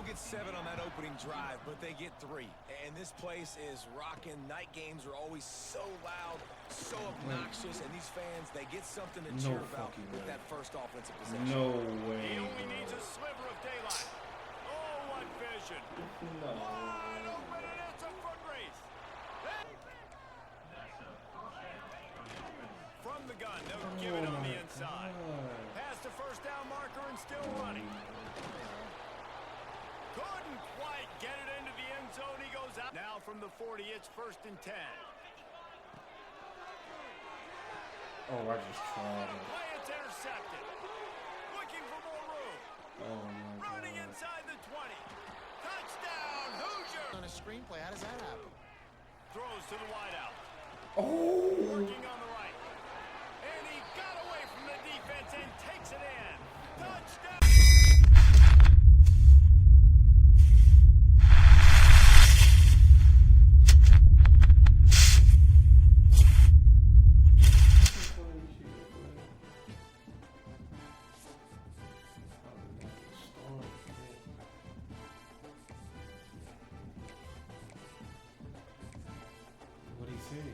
don't get 7 on that opening drive, but they get 3. And this place is rocking. Night games are always so loud, so obnoxious, and these fans, they get something to cheer about with that first offensive possession. No way. He only needs a sliver of daylight. Oh, what vision. No. Wide open, and it's a foot race. From the gun, they'll give it on the inside. Past the first down marker and still running. Couldn't quite get it into the end zone. He goes out. Now from the 40, it's 1st and 10. Oh, I just tried it. Play, it's intercepted. Looking for more room. Oh my God. Running inside the 20. Touchdown, Hoosier. On a screenplay, how does that happen? Throws to the wideout. Oh. Working on the right. And he got away from the defense and takes it in. Touchdown. What do you say?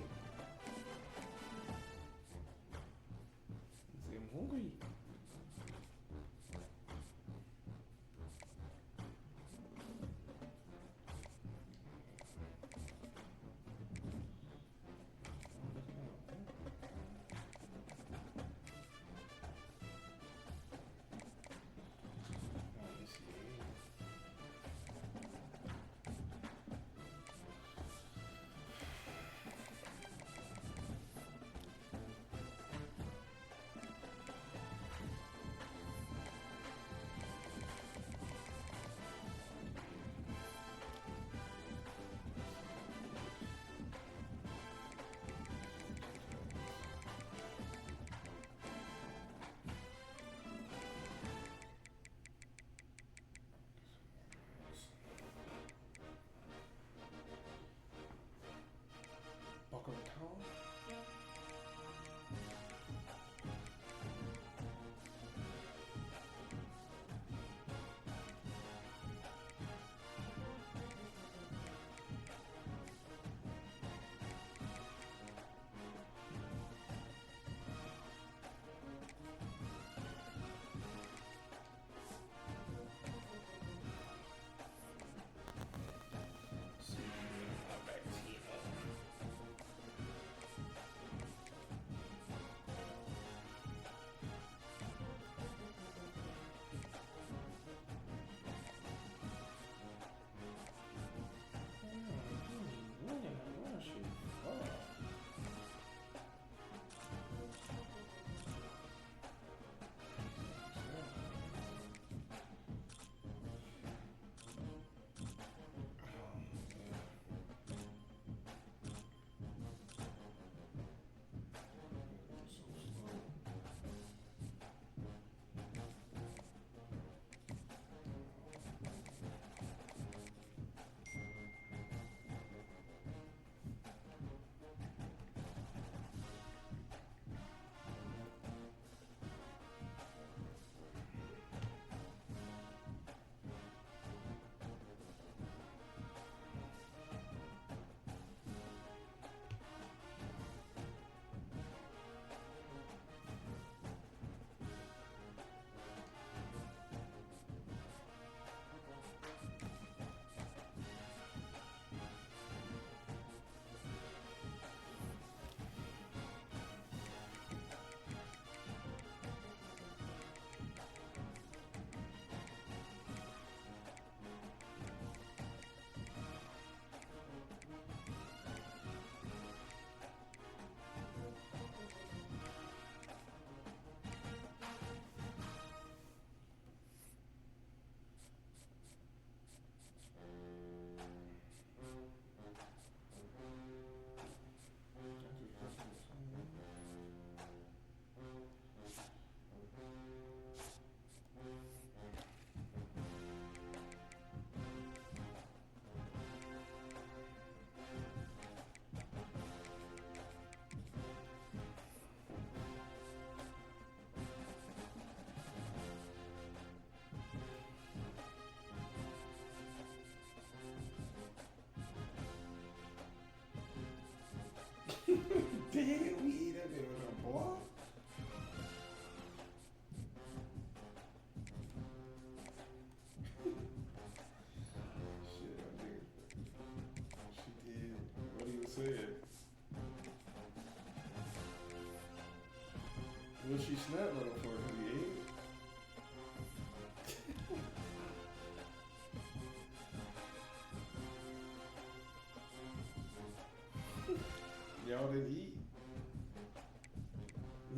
Y'all didn't eat?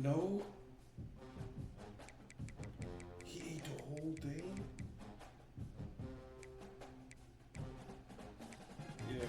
No. He ate the whole thing? Yeah.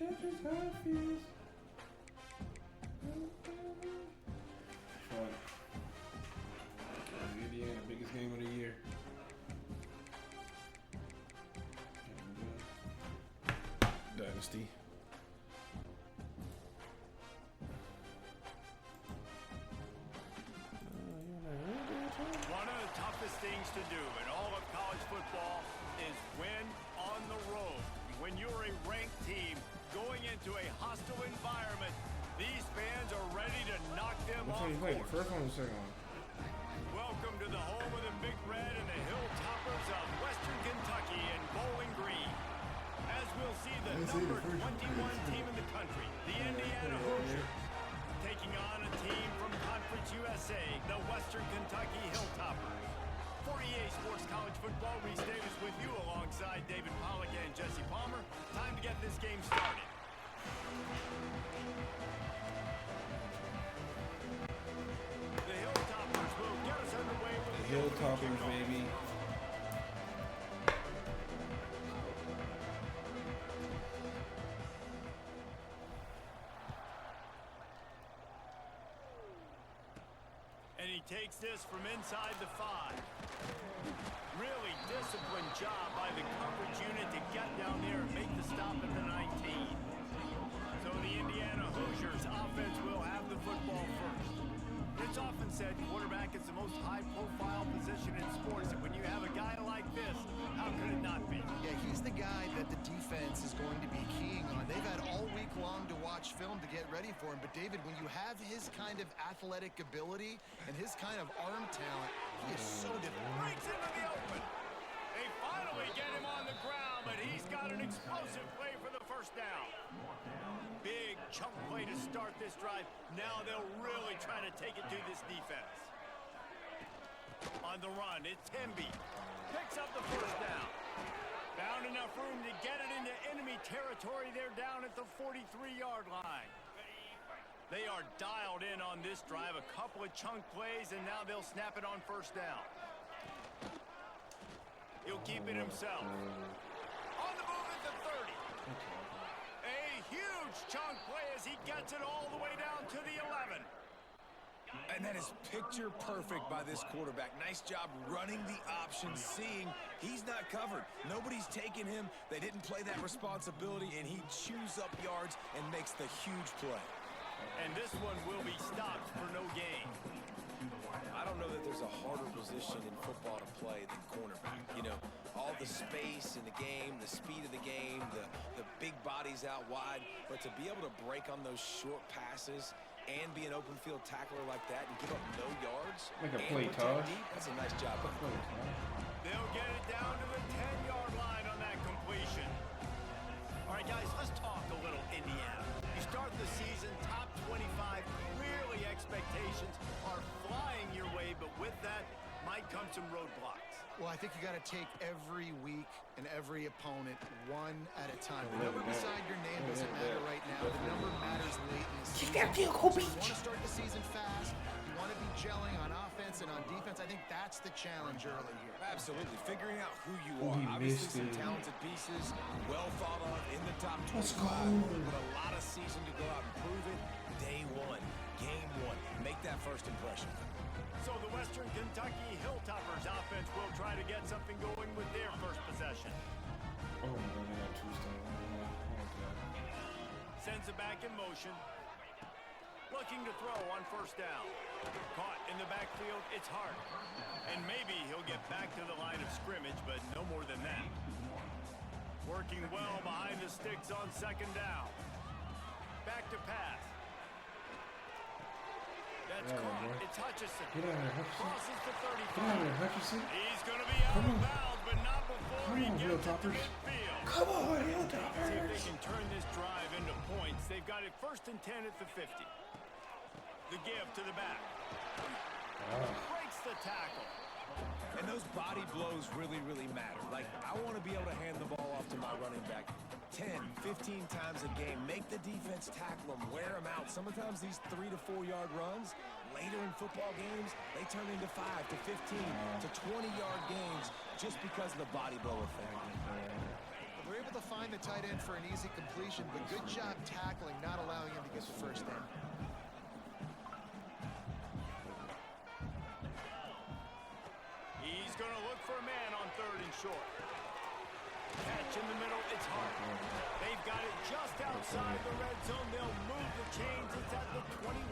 That's just how it feels. Fun. Indiana, biggest game of the year. Dynasty. One of the toughest things to do in all of college football is win on the road. When you're a ranked team going into a hostile environment, these fans are ready to knock them Which off one you playing? The course. first one or the second one? Welcome to the home of the Big Red and the Hilltoppers of Western Kentucky and Bowling Green. As we'll see the number 21 team in the country, the Indiana Hoosiers, taking on a team from Conference USA, the Western Kentucky Hilltoppers. For EA Sports College Football, Reese Davis with you alongside David Pollack and Jesse Palmer. Time to get this game started. The Hilltoppers will get us underway with The Hilltoppers, baby. And he takes this from inside the 5. Really disciplined job by the coverage unit to get down there and make the stop at the 19. So the Indiana Hoosiers offense will have the football first. It's often said quarterback is the most high-profile position in sports, and when you have a guy like this, how could it not be? Yeah, he's the guy that the defense is going to be keying on. They've had all week long to watch film to get ready for him. But, David, when you have his kind of athletic ability and his kind of arm talent, he is so different. Breaks into the open. They finally get him on the ground, but he's got an explosive play for the first down. Big chunk play to start this drive. Now they'll really try to take it to this defense. On the run, it's Temby. Picks up the first down. Found enough room to get it into enemy territory. They're down at the 43-yard line. They are dialed in on this drive. A couple of chunk plays, and now they'll snap it on first down. He'll keep it himself. On the move at the 30. A huge huge chunk play as he gets it all the way down to the 11. And that is picture perfect by this quarterback. Nice job running the option, seeing he's not covered. Nobody's taking him. They didn't play that responsibility, and he chews up yards and makes the huge play. And this one will be stopped for no gain. I don't know that there's a harder position in football to play than cornerback. You know, all the space in the game, the speed of the game, the big bodies out wide. But to be able to break on those short passes and be an open field tackler like that and give up no yards. Make a play, Todd. That's a nice job. They'll get it down to the 10-yard line on that completion. All right, guys, let's talk a little Indiana. You start the season top 25. Clearly expectations are flying your way, but with that might come some roadblocks. Well, I think you got to take every week and every opponent one at a time. The number beside your name doesn't matter right now. The number matters late in the season. You want to start the season fast. You want to be gelling on offense and on defense. I think that's the challenge early here. Absolutely. Figuring out who you are. Obviously some talented pieces, well thought of in the top 25. But a lot of season to go out and prove it. Day one, game one. Make that first impression. So the Western Kentucky Hilltoppers offense will try to get something going with their first possession. Oh my God, they got two stars. Oh God. Sends it back in motion. Looking to throw on first down. Caught in the backfield, it's hard. And maybe he'll get back to the line of scrimmage, but no more than that. Working well behind the sticks on second down. Back to pass. That's caught. It's Hutchinson. Get out of here, Hutchinson. Crosses the 35. Get out of here, Hutchinson. He's going to be out of bounds, but not before he gets to midfield. Come on, See if they Hilltoppers. can turn this drive into points. They've got it 1st and 10 at the 50. The give to the back. Breaks the tackle. And those body blows really, really matter. Like, I want to be able to hand the ball off to my running back 10, 15 times a game. Make the defense tackle them, wear them out. Sometimes these 3 to 4 yard runs, later in football games, they turn into 5 to 15 to 20-yard games just because of the body blow effect. They're able to find the tight end for an easy completion, but good job tackling, not allowing him to get the first down. He's going to look for a man on 3rd and short. Catch in the middle, it's hard. They've got it just outside the red zone. They'll move the chains. It's at the 21.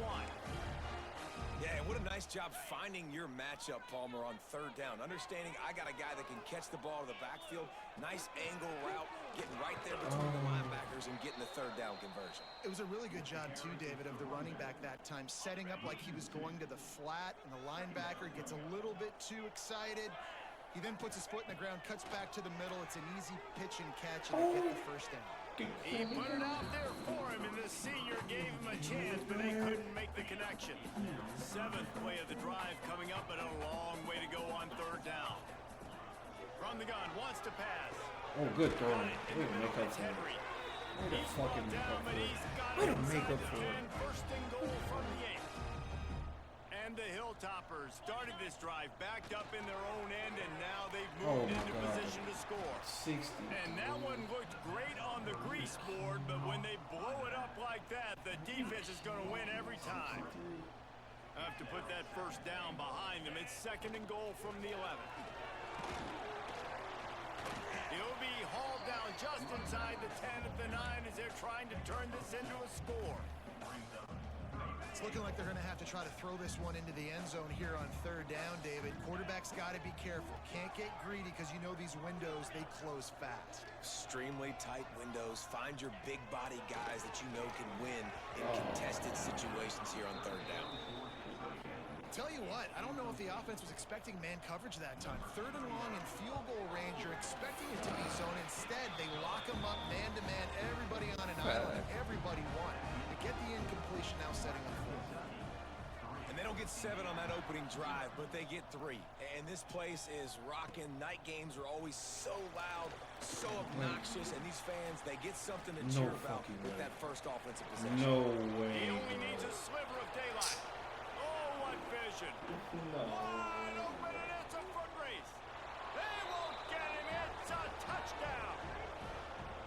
Yeah, and what a nice job finding your matchup, Palmer, on 3rd down. Understanding I got a guy that can catch the ball to the backfield. Nice angle route, getting right there between the linebackers and getting the 3rd down conversion. It was a really good job, too, David, of the running back that time, setting up like he was going to the flat, and the linebacker gets a little bit too excited. He then puts his foot in the ground, cuts back to the middle. It's an easy pitch and catch, and they get the first down. He put it out there for him, and the senior gave him a chance, but they couldn't make the connection. 7th play of the drive coming up, but a long way to go on 3rd down. From the gun, wants to pass. Oh, good throw. Got it in the middle, it's Henry. He's fucking brought down, but he's got Way it to make inside up the for it. 10, 1st and goal from the 8. And the Hilltoppers started this drive backed up in their own end, and now they've moved into position to score. 60. And that one looked great on the grease board, but when they blow it up like that, the defense is going to win every time. I have to put that first down behind them. It's 2nd and goal from the 11. He'll be hauled down just inside the 10 at the 9 as they're trying to turn this into a score. It's looking like they're going to have to try to throw this one into the end zone here on 3rd down, David. Quarterback's got to be careful. Can't get greedy because you know these windows, they close fast. Extremely tight windows. Find your big body guys that you know can win in contested situations here on 3rd down. Tell you what, I don't know if the offense was expecting man coverage that time. 3rd and long in field goal range, you're expecting it to be zone. Instead, they lock them up man-to-man, everybody on an island, everybody won. To get the incompletion now setting up 4th. And they don't get 7 on that opening drive, but they get 3. And this place is rocking. Night games are always so loud, so obnoxious, and these fans, they get something to cheer about with that first offensive possession. No way. He only needs a sliver of daylight. Oh, what vision. Wide open, and it's a foot race. They won't get him. It's a touchdown.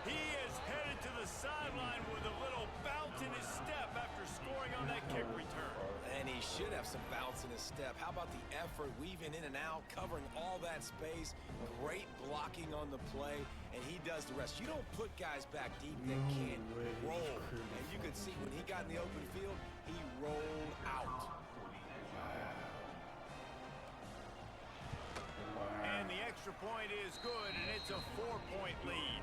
He is headed to the sideline with a little bounce in his step after scoring on that kick return. And he should have some bounce in his step. How about the effort, weaving in and out, covering all that space, great blocking on the play, and he does the rest. You don't put guys back deep that can't roll. And you could see when he got in the open field, he rolled out. And the extra point is good, and it's a 4-point lead.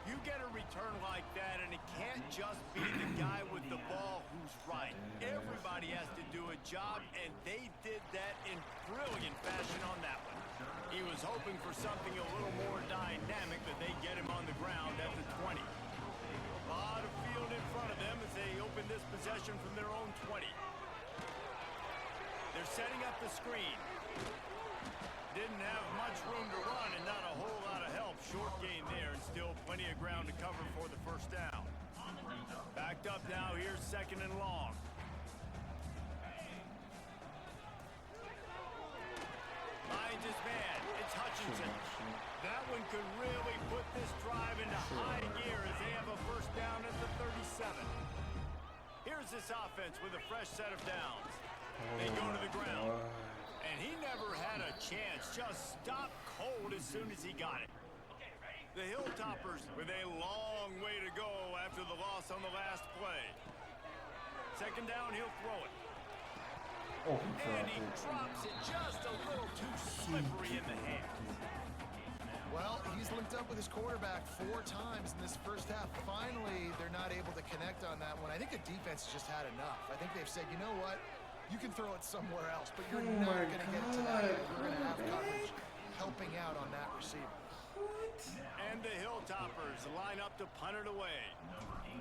You get a return like that, and it can't just be the guy with the ball who's right. Everybody has to do a job, and they did that in brilliant fashion on that one. He was hoping for something a little more dynamic, but they get him on the ground at the 20. A lot of field in front of them as they open this possession from their own 20. They're setting up the screen. Didn't have much room to run and not a whole lot of help. Short gain there and still plenty of ground to cover for the first down. Backed up now, here's 2nd and long. Finds his man, it's Hutchinson. That one could really put this drive into high gear as they have a first down at the 37. Here's this offense with a fresh set of downs. They go to the ground. And he never had a chance, just stopped cold as soon as he got it. The Hilltoppers with a long way to go after the loss on the last play. 2nd down, he'll throw it. And he drops it just a little too slippery in the hands. Well, he's linked up with his quarterback 4 times in this first half. Finally, they're not able to connect on that one. I think the defense just had enough. I think they've said, you know what? You can throw it somewhere else, but you're not going to get it to that. You're going to have coverage helping out on that receiver. And the Hilltoppers line up to punt it away.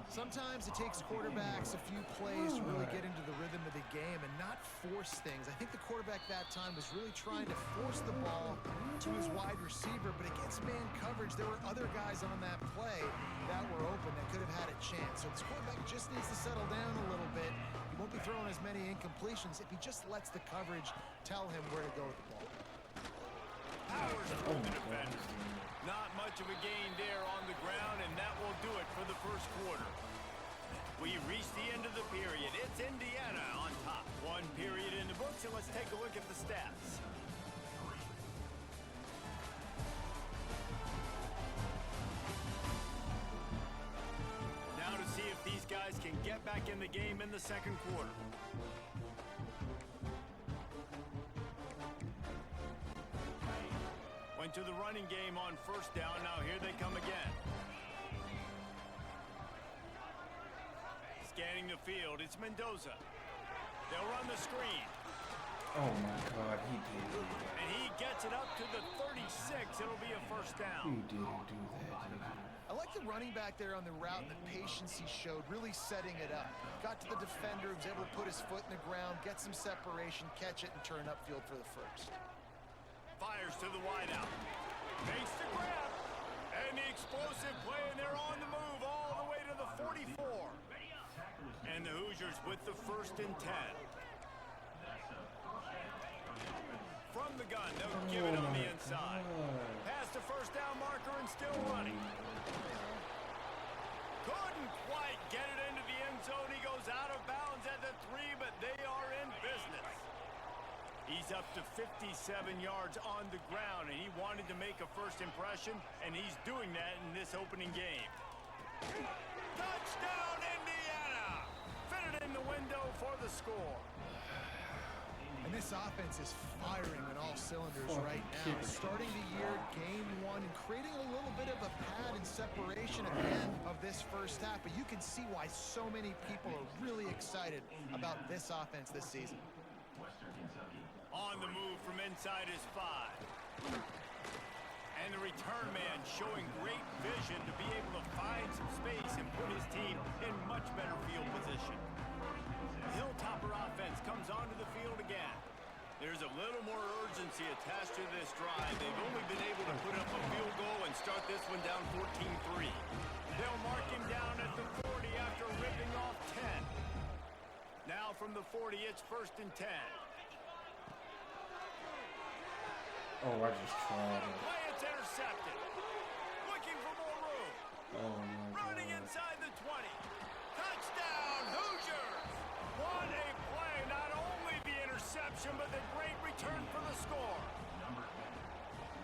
Sometimes it takes quarterbacks a few plays to really get into the rhythm of the game and not force things. I think the quarterback that time was really trying to force the ball to his wide receiver, but against man coverage, there were other guys on that play that were open that could have had a chance. So this quarterback just needs to settle down a little bit. He won't be throwing as many incompletions if he just lets the coverage tell him where to go with the ball. Powers through the defender. Not much of a gain there on the ground, and that will do it for the first quarter. We reach the end of the period. It's Indiana on top. 1 period in the books, and let's take a look at the stats. Now to see if these guys can get back in the game in the 2nd quarter. Went to the running game on 1st down. Now here they come again. Scanning the field. It's Mendoza. They'll run the screen. Oh my God, he did do that. And he gets it up to the 36. It'll be a first down. He didn't do that, dude. I like the running back there on the route and the patience he showed, really setting it up. Got to the defender, was able to put his foot in the ground, get some separation, catch it, and turn upfield for the first. Fires to the wideout. Makes the grab. And the explosive play, and they're on the move all the way to the 44. And the Hoosiers with the 1st and 10. From the gun, they'll give it on the inside. Past the first down marker and still running. Couldn't quite get it into the end zone. He goes out of bounds at the 3, but they are in business. He's up to 57 yards on the ground, and he wanted to make a first impression, and he's doing that in this opening game. Touchdown, Indiana! Fitted in the window for the score. And this offense is firing on all cylinders right now. Starting the year, game 1, and creating a little bit of a pad and separation at the end of this first half. But you can see why so many people are really excited about this offense this season. On the move from inside his 5. And the return man showing great vision to be able to find some space and put his team in much better field position. The Hilltopper offense comes onto the field again. There's a little more urgency attached to this drive. They've only been able to put up a field goal and start this one down 14-3. They'll mark him down at the 40 after ripping off 10. Now from the 40, it's 1st and 10. Oh, I just tried it. Play, it's intercepted. Looking for more room. Running inside the 20. Touchdown, Hoosiers! What a play. Not only the interception, but the great return for the score.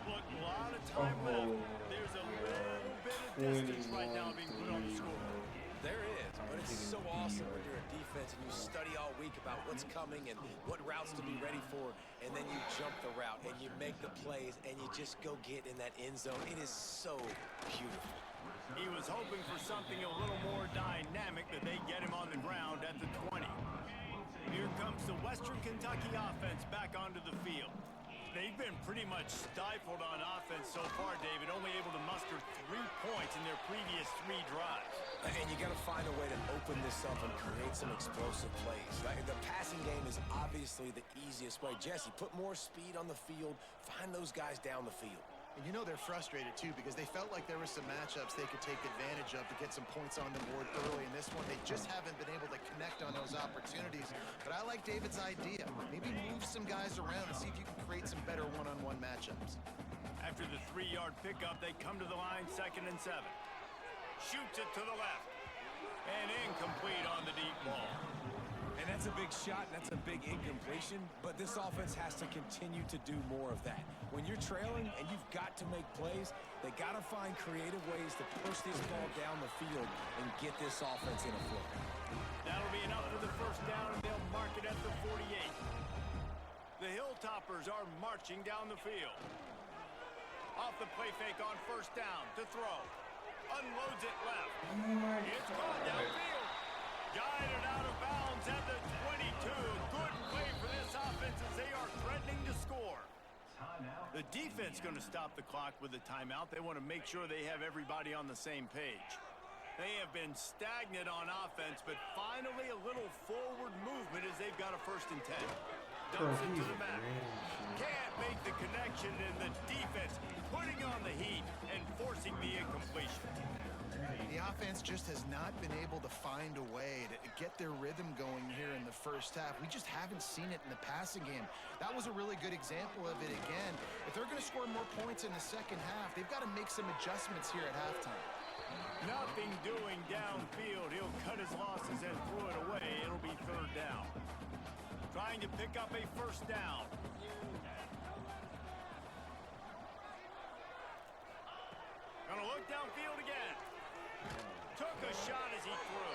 Look, a lot of time left. There's a little bit of distance right now being put on the score. There is, but it's so awesome when you're a defense and you study all week about what's coming and what routes to be ready for, and then you jump the route and you make the plays and you just go get in that end zone. It is so beautiful. He was hoping for something a little more dynamic, but they get him on the ground at the 20. Here comes the Western Kentucky offense back onto the field. They've been pretty much stifled on offense so far, David, only able to muster 3 points in their previous 3 drives. And you got to find a way to open this up and create some explosive plays. The passing game is obviously the easiest way. Jesse, put more speed on the field. Find those guys down the field. And you know they're frustrated, too, because they felt like there were some matchups they could take advantage of to get some points on the board early. In this one, they just haven't been able to connect on those opportunities. But I like David's idea. Maybe move some guys around and see if you can create some better one-on-one matchups. After the 3-yard pickup, they come to the line 2nd and 7. Shoots it to the left. And incomplete on the deep ball. And that's a big shot, and that's a big incompletion, but this offense has to continue to do more of that. When you're trailing and you've got to make plays, they got to find creative ways to push this ball down the field and get this offense in a flow. That'll be enough for the first down, and they'll mark it at the 48. The Hilltoppers are marching down the field. Off the play fake on first down to throw. Unloads it left. It's gone downfield. Guided out of bounds at the 22. Good play for this offense as they are threatening to score. The defense going to stop the clock with a timeout. They want to make sure they have everybody on the same page. They have been stagnant on offense, but finally a little forward movement as they've got a 1st and 10. Dumps it to the back. Can't make the connection, and the defense putting on the heat and forcing the incompletion. The offense just has not been able to find a way to get their rhythm going here in the first half. We just haven't seen it in the passing game. That was a really good example of it again. If they're going to score more points in the second half, they've got to make some adjustments here at halftime. Nothing doing downfield. He'll cut his losses and throw it away. It'll be 3rd down. Trying to pick up a 1st down. Gonna look downfield again. Took a shot as he threw.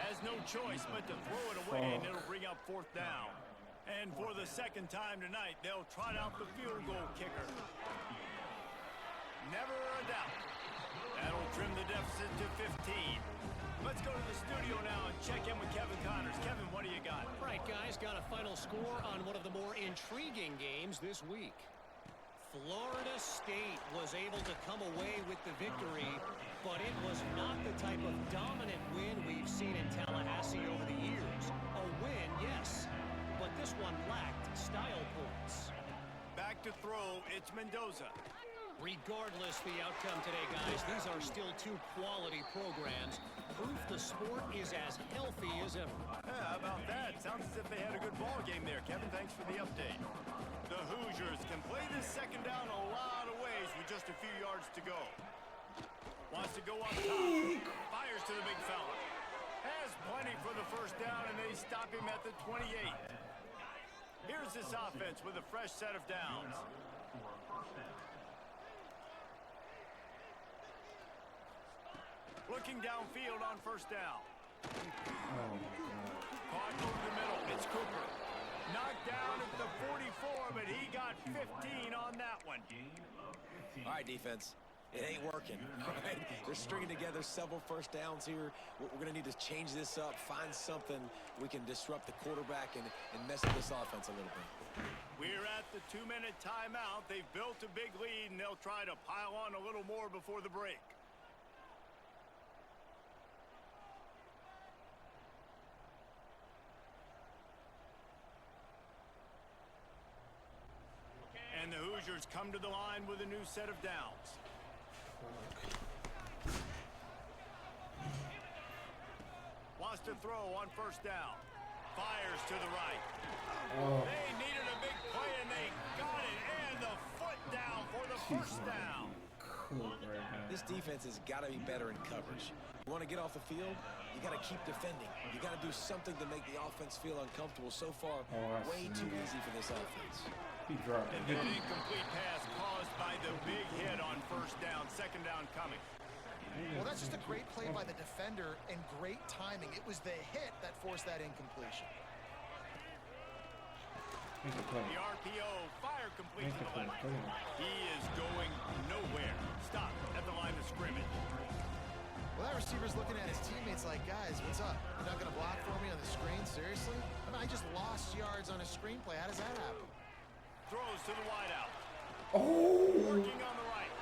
Has no choice but to throw it away, and it'll bring up 4th down. And for the 2nd time tonight, they'll trot out the field goal kicker. Never a doubt. That'll trim the deficit to 15. Let's go to the studio now and check in with Kevin Connors. Kevin, what do you got? Right, guys, got a final score on one of the more intriguing games this week. Florida State was able to come away with the victory, but it was not the type of dominant win we've seen in Tallahassee over the years. A win, yes, but this one lacked style points. Back to throw, it's Mendoza. Regardless the outcome today, guys, these are still 2 quality programs. Proof the sport is as healthy as ever. How about that? Sounds as if they had a good ball game there. Kevin, thanks for the update. The Hoosiers can play this 2nd down a lot of ways with just a few yards to go. Wants to go up top. Fires to the big fella. Has plenty for the 1st down, and they stop him at the 28. Here's this offense with a fresh set of downs. Looking downfield on 1st down. Caught over the middle. It's Cooper. Knocked down at the 44, but he got 15 on that one. All right, defense. It ain't working. Right? They're stringing together several 1st downs here. We're going to need to change this up, find something we can disrupt the quarterback and mess up this offense a little bit. We're at the 2-minute timeout. They've built a big lead, and they'll try to pile on a little more before the break. And the Hoosiers come to the line with a new set of downs. Wants to throw on 1st down. Fires to the right. They needed a big play, and they got it. And the foot down for the 1st down. cook right now. This defense has got to be better in coverage. You want to get off the field, you got to keep defending. You got to do something to make the offense feel uncomfortable. So far, way too easy for this offense. He dropped it. An incomplete pass caused by the big hit on first down. Second down coming. Well, that's just a great play by the defender and great timing. It was the hit that forced that incompletion. The RPO fire complete to the left. He is going nowhere. Stop at the line of scrimmage. Well, that receiver's looking at his teammates like, guys, what's up? You're not going to block for me on the screen? Seriously? I mean, I just lost yards on a screenplay. How does that happen? Throws to the wideout. Oh! Working on the right.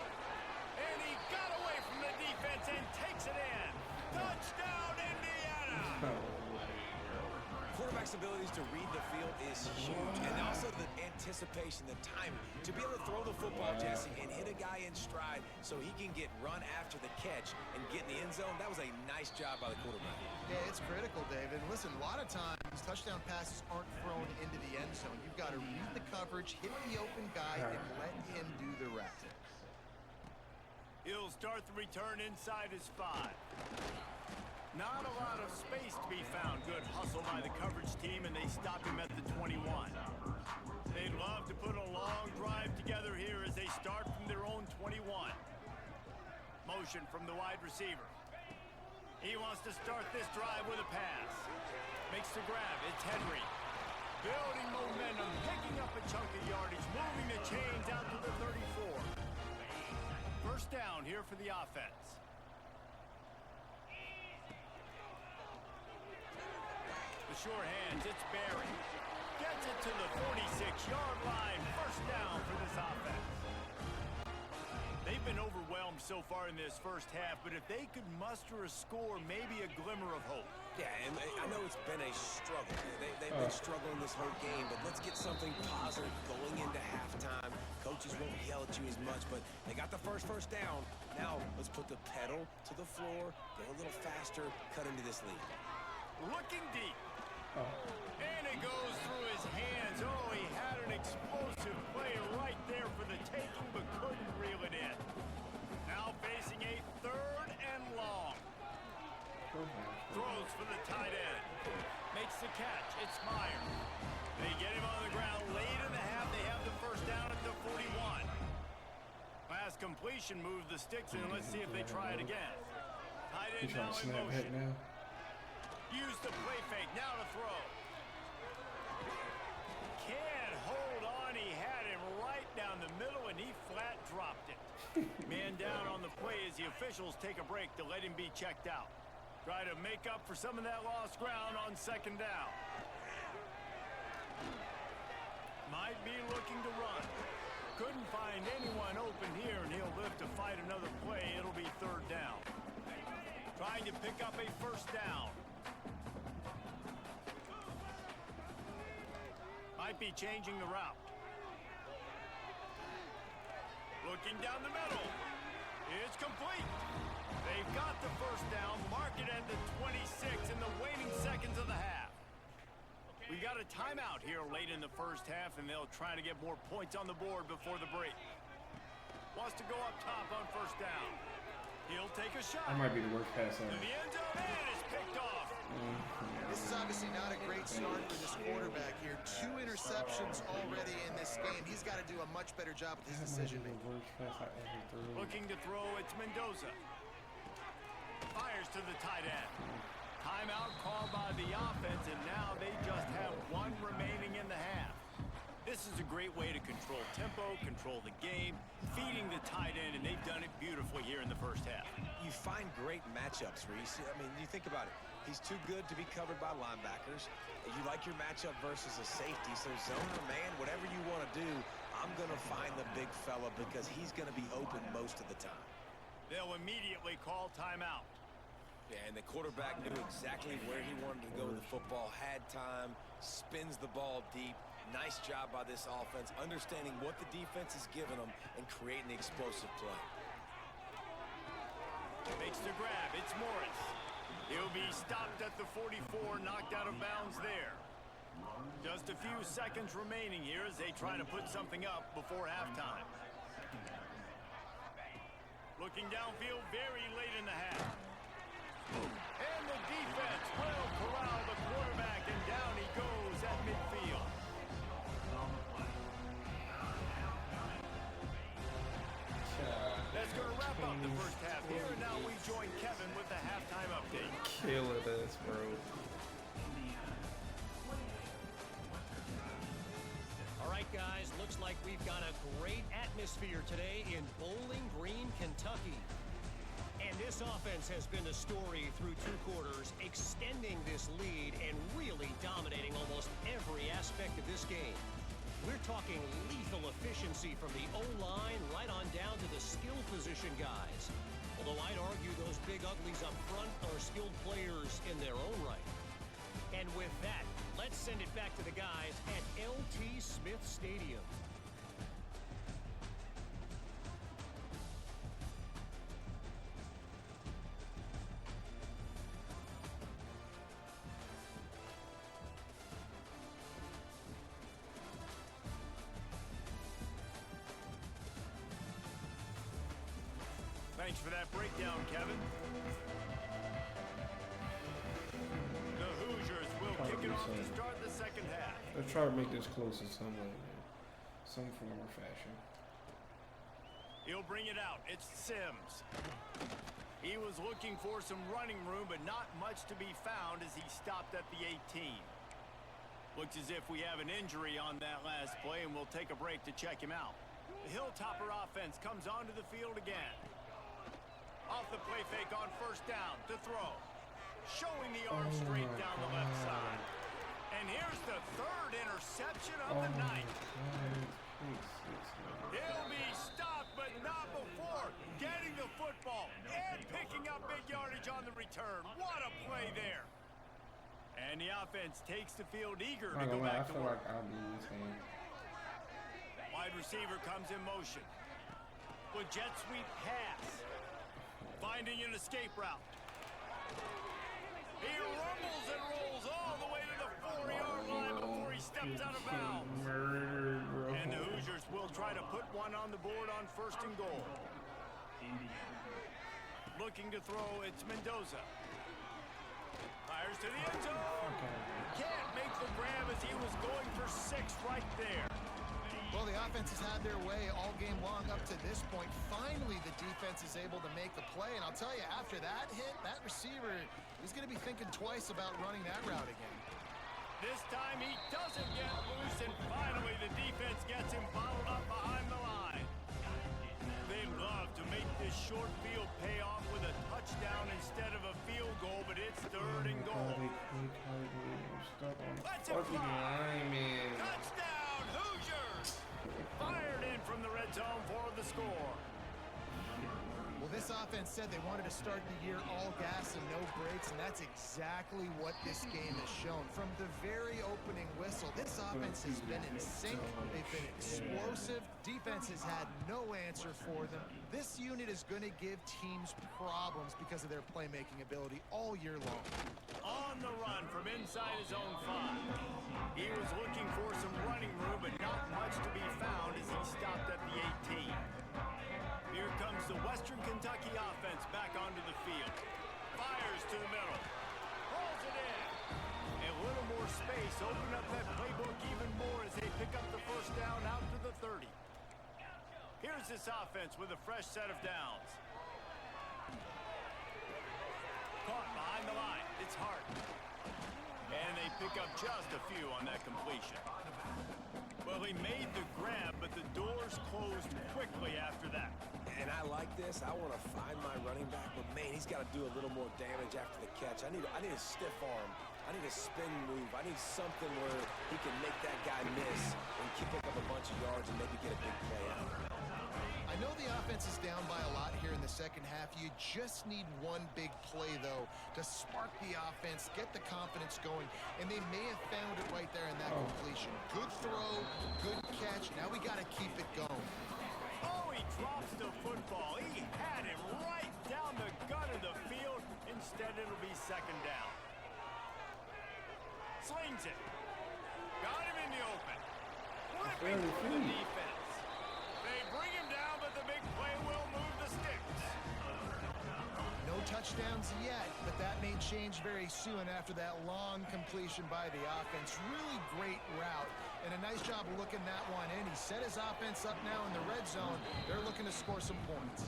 And he got away from the defense and takes it in. Touchdown, Indiana! Quarterback's abilities to read the field is huge, and also the anticipation, the timing. To be able to throw the football, Jesse, and hit a guy in stride so he can get run after the catch and get in the end zone, that was a nice job by the quarterback. Yeah, it's critical, David. Listen, a lot of times touchdown passes aren't thrown into the end zone. You've got to read the coverage, hit the open guy, and let him do the rest. He'll start the return inside his 5. Not a lot of space to be found. Good hustle by the coverage team, and they stop him at the 21. They'd love to put a long drive together here as they start from their own 21. Motion from the wide receiver. He wants to start this drive with a pass. Makes the grab. It's Henry. Building momentum, picking up a chunk of yardage, moving the chains out to the 34. First down here for the offense. The sure hands, it's Barry. Gets it to the 46-yard line. First down for this offense. They've been overwhelmed so far in this first half, but if they could muster a score, maybe a glimmer of hope. Yeah, and I know it's been a struggle. They've been struggling this whole game, but let's get something positive going into halftime. Coaches won't yell at you as much, but they got the first down. Now let's put the pedal to the floor, go a little faster, cut into this lead. Looking deep. And it goes through his hands. Oh, he had an explosive play right there for the taking, but couldn't reel it in. Now facing a 3rd and long. Throws for the tight end. Makes the catch. It's Myers. They get him on the ground late in the half. They have the first down at the 41. Last completion moved the sticks in. Let's see if they try it again. Tight end now in motion. Use the play fake. Now to throw. Can't hold on. He had him right down the middle, and he flat dropped it. Man down on the play as the officials take a break to let him be checked out. Try to make up for some of that lost ground on second down. Might be looking to run. Couldn't find anyone open here, and he'll live to fight another play. It'll be 3rd down. Trying to pick up a first down. Might be changing the route. Looking down the middle. It's complete. They've got the first down. Mark it at the 26 in the waning seconds of the half. We got a timeout here late in the first half, and they'll try to get more points on the board before the break. Wants to go up top on first down. He'll take a shot. That might be the worst pass ever. To the end zone, and it's picked off. This is obviously not a great start for this quarterback here. 2 interceptions already in this game. He's got to do a much better job with his decision-making. Looking to throw, it's Mendoza. Fires to the tight end. Timeout called by the offense, and now they just have 1 remaining in the half. This is a great way to control tempo, control the game, feeding the tight end, and they've done it beautifully here in the first half. You find great matchups, Reese. I mean, you think about it. He's too good to be covered by linebackers. You like your matchup versus a safety, so zone or man, whatever you want to do, I'm going to find the big fella because he's going to be open most of the time. They'll immediately call timeout. Yeah, and the quarterback knew exactly where he wanted to go with the football, had time, spins the ball deep. Nice job by this offense, understanding what the defense is giving them and creating the explosive play. Makes the grab. It's Morris. He'll be stopped at the 44, knocked out of bounds there. Just a few seconds remaining here as they try to put something up before halftime. Looking downfield very late in the half. And the defense will corral the quarterback, and down he goes at midfield. That's going to wrap up the first half here, and now we join Kevin with the halftime update. Killing us, bro. All right, guys, looks like we've got a great atmosphere today in Bowling Green, Kentucky. And this offense has been the story through 2 quarters, extending this lead and really dominating almost every aspect of this game. We're talking lethal efficiency from the O-line right on down to the skill position guys. Although I'd argue those big uglies up front are skilled players in their own right. And with that, let's send it back to the guys at L.T. Smith Stadium. Thanks for that breakdown, Kevin. The Hoosiers will kick it off to start the second half. Let's try to make this close in some way, man. Some form or fashion. He'll bring it out. It's Sims. He was looking for some running room, but not much to be found as he stopped at the 18. Looks as if we have an injury on that last play, and we'll take a break to check him out. The Hilltopper offense comes onto the field again. Off the play fake on first down to throw. Showing the arm straight down the left side. And here's the 3rd interception of the night. He'll be stopped, but not before getting the football and picking up big yardage on the return. What a play there. And the offense takes the field eager to go back to work. I feel like I'll be in this game. Wide receiver comes in motion. With jet sweep pass. Finding an escape route. He rumbles and rolls all the way to the 4-yard line before he steps out of bounds. And the Hoosiers will try to put one on the board on 1st and goal. Looking to throw, it's Mendoza. Fires to the end zone. Can't make the grab as he was going for 6 right there. Well, the offense has had their way all game long up to this point. Finally, the defense is able to make a play. And I'll tell you, after that hit, that receiver is going to be thinking twice about running that route again. This time he doesn't get loose, and finally the defense gets him bottled up behind the line. They'd love to make this short field pay off with a touchdown instead of a field goal, but it's 3rd and goal. Let's it fly. Touchdown, Hoosiers! Fired in from the red zone for the score. Well, this offense said they wanted to start the year all gas and no brakes, and that's exactly what this game has shown. From the very opening whistle, this offense has been in sync. They've been explosive. Defense has had no answer for them. This unit is going to give teams problems because of their playmaking ability all year long. On the run from inside his own 5. He was looking for some running room, but not much to be found as he stopped at the 18. Here comes the Western Kentucky offense back onto the field. Fires to the middle. Rolls it in. A little more space. Open up that playbook even more as they pick up the first down out to the 30. Here's this offense with a fresh set of downs. Caught behind the line. It's Hart. And they pick up just a few on that completion. Well, he made the grab, but the doors closed quickly after that. And I like this. I want to find my running back, but man, he's got to do a little more damage after the catch. I need a stiff arm. I need a spin move. I need something where he can make that guy miss and pick up a bunch of yards and maybe get a big play out. I know the offense is down by a lot here in the second half. You just need one big play, though, to spark the offense, get the confidence going, and they may have found it right there in that completion. Good throw, good catch. Now we got to keep it going. Oh, he drops the football. He had him right down the gut of the field. Instead, it'll be 2nd down. Slings it. Got him in the open. Ripping through the defense. They bring him down, but the big play will move the sticks. downs yet, but that may change very soon after that long completion by the offense. Really great route, and a nice job of looking that one in. He set his offense up now in the red zone. They're looking to score some points.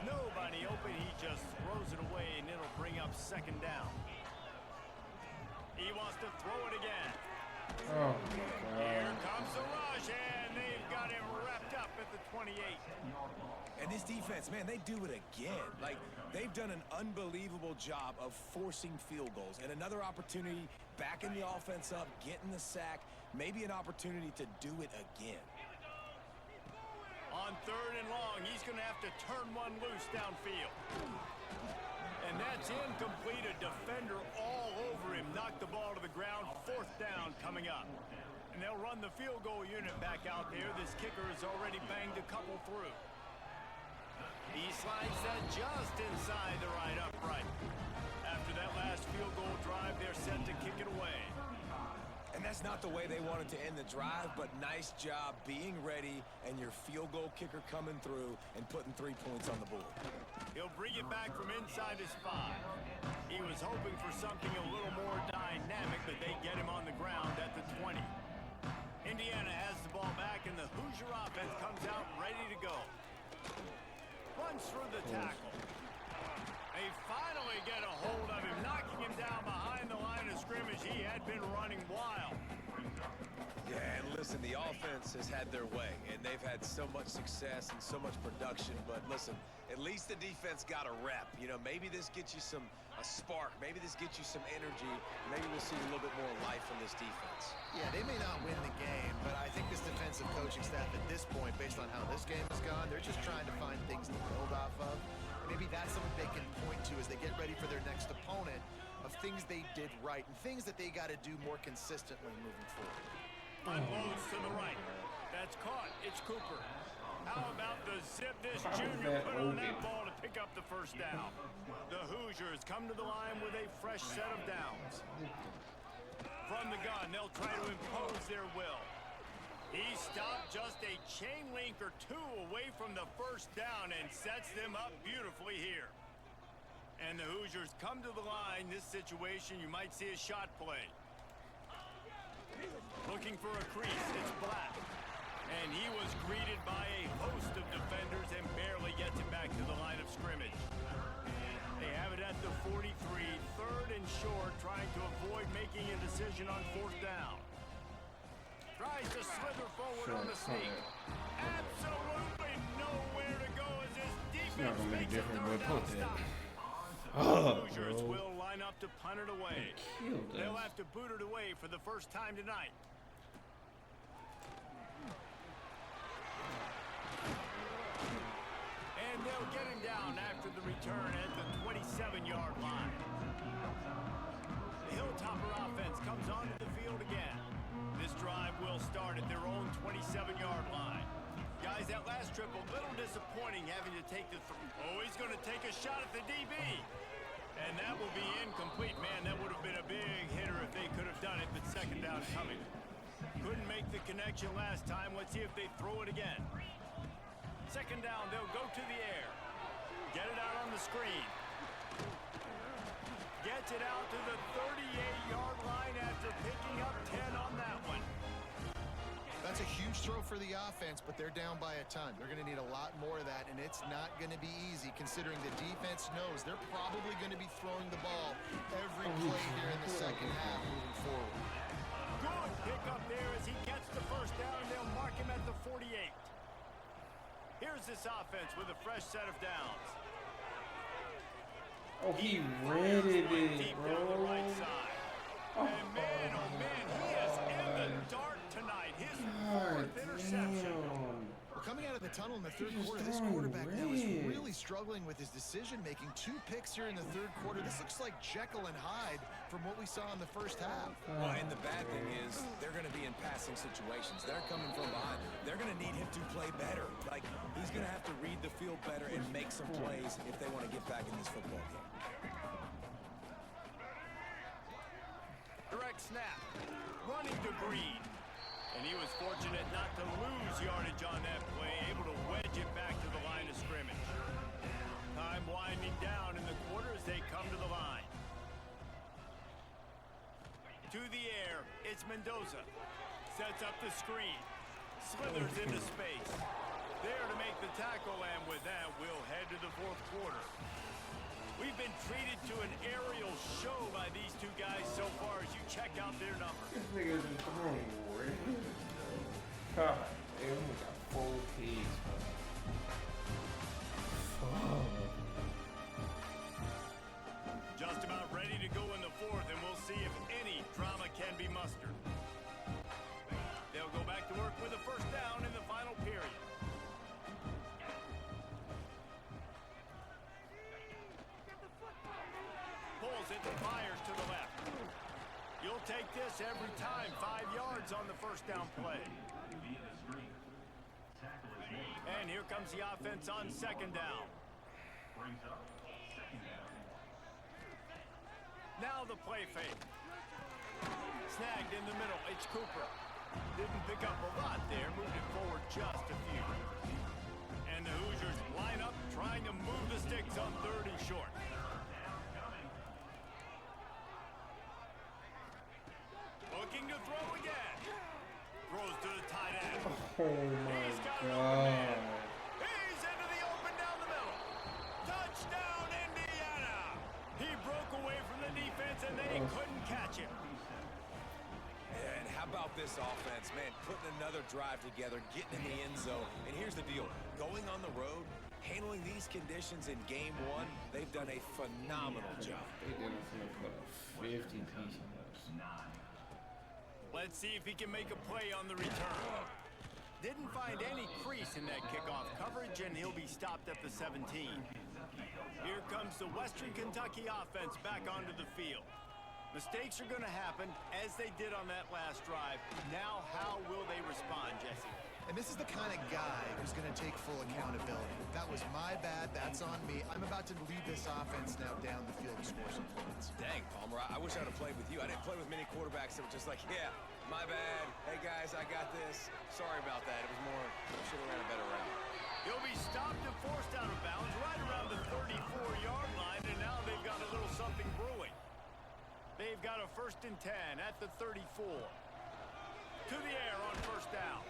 Nobody open. He just throws it away, and it'll bring up second down. He wants to throw it again. Oh, Here comes the rush, and they've got him wrapped up at the 28. And this defense, man, they do it again. Like, they've done an unbelievable job of forcing field goals. And another opportunity, backing the offense up, getting the sack, maybe an opportunity to do it again. On 3rd and long, he's going to have to turn one loose downfield. And that's incomplete. A defender all over him. Knocked the ball to the ground. 4th down coming up. And they'll run the field goal unit back out there. This kicker has already banged a couple through. He slides that just inside the right upright. After that last field goal drive, they're set to kick it away. And that's not the way they wanted to end the drive, but nice job being ready and your field goal kicker coming through and putting 3 points on the board. He'll bring it back from inside his 5. He was hoping for something a little more dynamic, but they get him on the ground at the 20. Indiana has the ball back, and the Hoosier offense comes out ready to go. Runs through the tackle. They finally get a hold of him, knocking him down behind the line of scrimmage. He had been running wild. Yeah, and listen, the offense has had their way, and they've had so much success and so much production. But listen, at least the defense got a rep. You know, maybe this gets you a spark. Maybe this gets you some energy. Maybe we'll see a little bit more life from this defense. Yeah, they may not win the game, but I think this defensive coaching staff at this point, based on how this game has gone, they're just trying to find things to build off of. Maybe that's something they can point to as they get ready for their next opponent, of things they did right and things that they got to do more consistently moving forward. Unloads to the right. That's caught. It's Cooper. How about the zip this junior put on that ball to pick up the first down? The Hoosiers come to the line with a fresh set of downs. From the gun, they'll try to impose their will. He stopped just a chain link or 2 away from the first down and sets them up beautifully here. And the Hoosiers come to the line. This situation, you might see a shot play. Looking for a crease, it's Black. And he was greeted by a host of defenders and barely gets it back to the line of scrimmage. They have it at the 43, 3rd and short, trying to avoid making a decision on 4th down. Tries to slither forward on the sneak. Absolutely nowhere to go as his defense makes a 3rd down stop. The Hoosiers will line up to punt it away. They'll have to boot it away for the first time tonight. And they'll get him down after the return at the 27-yard line. The Hilltopper offense comes onto the field again. This drive will start at their own 27-yard line. Guys, that last trip a little disappointing having to take the oh, he's going to take a shot at the DB. And that will be incomplete. Man, that would have been a big hitter if they could have done it, but second down coming. Couldn't make the connection last time. Let's see if they throw it again. Second down, they'll go to the air. Get it out on the screen. Gets it out to the 38-yard line after picking up 10 on that one. That's a huge throw for the offense, but they're down by a ton. They're going to need a lot more of that, and it's not going to be easy considering the defense knows they're probably going to be throwing the ball every play here in the second half moving forward. Good pick up there as he gets the first down, and they'll mark him at the 48. Here's this offense with a fresh set of downs. Oh, he read it, Deep bro. down the right side. And man, oh man, he is in the dark tonight. His 4th interception. Well, coming out of the tunnel in the 3rd quarter, this quarterback now is really struggling with his decision-making. 2 picks here in the 3rd quarter. This looks like Jekyll and Hyde from what we saw in the first half. Well, and the bad thing is they're going to be in passing situations. They're coming from behind. They're going to need him to play better. Like, he's going to have to read the field better and make some plays if they want to get back in this football game. Direct snap. Running to Green. And he was fortunate not to lose yardage on that play, able to wedge it back to the line of scrimmage. Time winding down in the quarter they come to the line. To the air, it's Mendoza. Sets up the screen. Slithers into space. There to make the tackle, and with that, we'll head to the fourth quarter. We've been treated to an aerial show by these two guys so far as you check out their numbers. This nigga's in throwing war. God damn, we got 4 kids, bro. Just about ready to go in the fourth, and we'll see if any drama can be mustered. They'll go back to work with a first down in the final period. Pulls it and fires to the left. You'll take this every time. 5 yards on the first down play. And here comes the offense on second down. Now the play fake. Snagged in the middle. It's Cooper. Didn't pick up a lot there. Moved it forward just a few. And the Hoosiers line up trying to move the sticks on 3rd and short. Looking to throw again. Throws to the tight end. Oh my God. He's into the open down the middle. Touchdown, Indiana. He broke away from the defense, and they couldn't catch him. And how about this offense, man? Putting another drive together, getting in the end zone. And here's the deal. Going on the road, handling these conditions in game 1, they've done a phenomenal job. They didn't put a 50 piece on us. Let's see if he can make a play on the return. Didn't find any crease in that kickoff coverage, and he'll be stopped at the 17. Here comes the Western Kentucky offense back onto the field. Mistakes are going to happen, as they did on that last drive. Now, how will they respond, Jesse? And this is the kind of guy who's going to take full accountability. That was my bad. That's on me. I'm about to lead this offense now down the field and score some points. Dang, Palmer, I wish I would have played with you. I didn't play with many quarterbacks that were just like, yeah, my bad. Hey, guys, I got this. Sorry about that. It was more, should have ran a better route. He'll be stopped and forced out of bounds right around the 34-yard line, and now they've got a little something brewing. They've got a 1st and 10 at the 34. To the air on first down.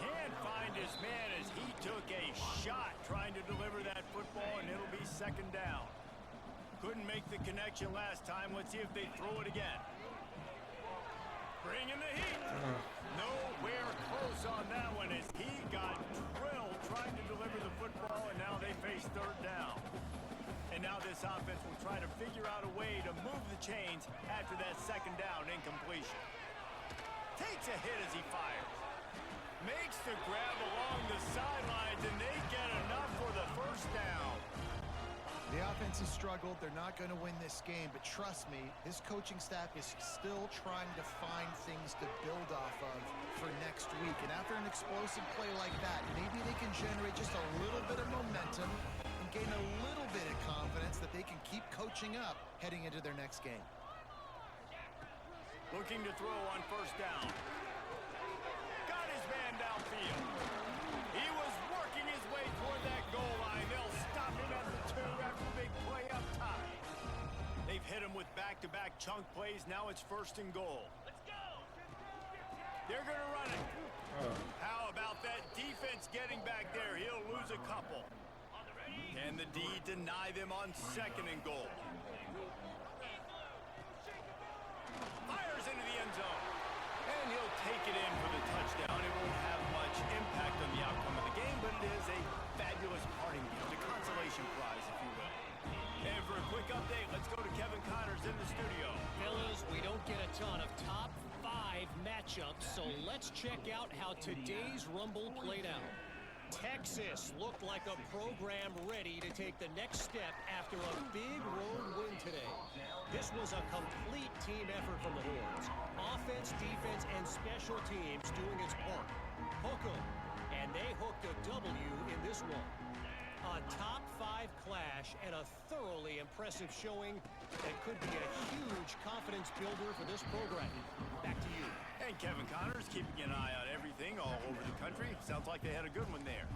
Can't find his man as he took a shot trying to deliver that football, and it'll be 2nd down. Couldn't make the connection last time. Let's see if they throw it again. Bringing the heat. Nowhere close on that one as he got drilled trying to deliver the football, and now they face 3rd down. And now this offense will try to figure out a way to move the chains after that 2nd down incompletion. Takes a hit as he fires. Makes the grab along the sidelines, and they get enough for the 1st down. The offense has struggled. They're not going to win this game, but trust me, this coaching staff is still trying to find things to build off of for next week. And after an explosive play like that, maybe they can generate just a little bit of momentum and gain a little bit of confidence that they can keep coaching up heading into their next game. Looking to throw on 1st down. Got his man downfield. He was working his way toward that goal line. They'll stop him at the 2 after the big play up top. They've hit him with back-to-back chunk plays. Now it's 1st and goal. Let's go. They're going to run it. How about that defense getting back there? He'll lose a couple. Can the D deny them on 2nd and goal? Fires into the end zone. And he'll take it in for the touchdown. It won't have much impact on the outcome of the game, but it is a fabulous parting gift, a consolation prize, if you will. And for a quick update, let's go to Kevin Connors in the studio. Fellas, we don't get a ton of top 5 matchups, so let's check out how today's Rumble played out. Texas looked like a program ready to take the next step after a big road win today. This was a complete team effort from the Horns. Offense, defense, and special teams doing its part. Hook 'em, and they hooked a W in this one. A top 5 clash and a thoroughly impressive showing that could be a huge confidence builder for this program. Back to you. And Kevin Connors keeping an eye on everything all over the country. Sounds like they had a good one there.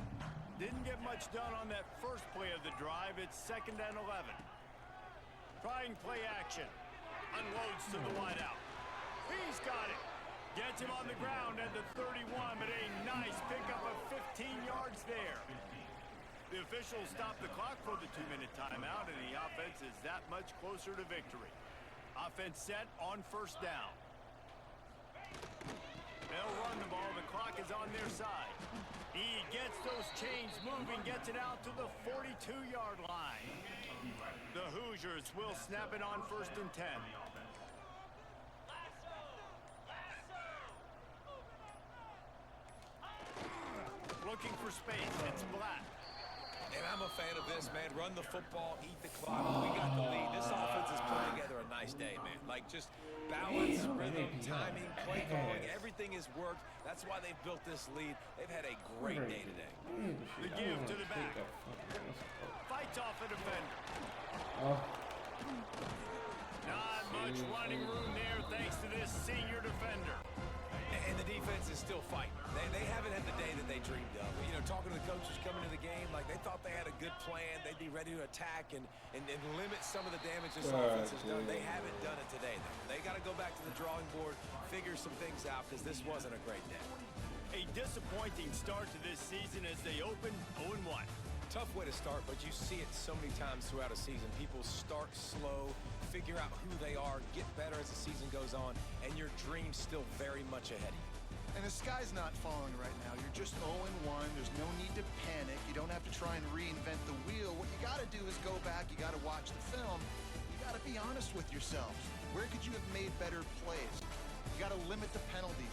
Didn't get much done on that first play of the drive. It's 2nd and 11. Trying play action. Unloads to the wideout. He's got it. Gets him on the ground at the 31, but a nice pickup of 15 yards there. The officials stop the clock for the 2-minute timeout, and the offense is that much closer to victory. Offense set on first down. They'll run the ball. The clock is on their side. He gets those chains moving, gets it out to the 42-yard line. The Hoosiers will snap it on 1st and 10. Looking for space. It's Black. And I'm a fan of this, man. Run the football, eat the clock. We got the lead. This offense is putting together a nice day, man. Like, just balance, rhythm, timing, play calling, everything has worked. That's why they've built this lead. They've had a great day today. The give to the back. Fights off a defender. Not much running room there thanks to this senior defender. And the defense is still fighting. They haven't had the day that they dreamed of. You know, talking to the coaches coming to the game, like they thought they had a good plan. They'd be ready to attack and limit some of the damage this offense has done. They haven't done it today, though. They got to go back to the drawing board, figure some things out, because this wasn't a great day. A disappointing start to this season as they open 0-1. Tough way to start, but you see it so many times throughout a season. People start slow, figure out who they are, get better as the season goes on, and your dream's still very much ahead of you. And the sky's not falling right now. You're just 0-1. There's no need to panic. You don't have to try and reinvent the wheel. What you got to do is go back. You got to watch the film. You got to be honest with yourselves. Where could you have made better plays? You got to limit the penalties.